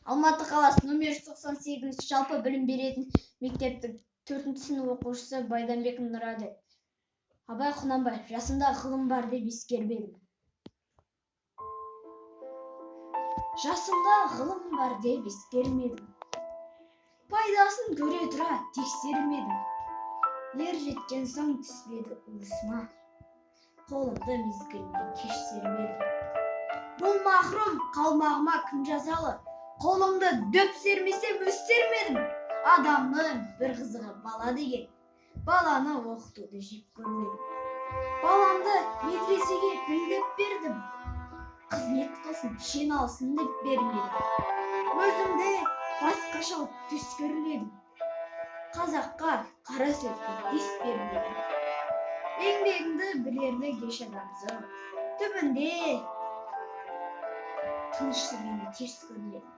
Алматы қаласы номер 198 жалпы білім беретін мектептің 4 сынып оқушысы Байданбек Нұрады. Абай Құнанбаев: жасымда ғылым бар деп ескермедім. Жасымда ғылым бар деп ескермедім. Пайдасын көре тұра тексермедім. Ер жеткен соң түспеді уысыма. Қолымды мезгілмен кеш сермедім. Бұл махрұм қалмағыма кім жазалы? Қолымды дөп сермесем өстермедім. Адамның бір қызығы бала деген. Баланы оқытуды жек көрмедім. Баламды медресеге пілдеп бердім. Қызмет қылсын, шен алсын деп бермедім. Өзімді басқаша түскірледім. Қазаққа қара сөзге дес бермедім. Еңбегіңді білерді кеш адамзы. Түбінде тыныштығын теріс көрмедім.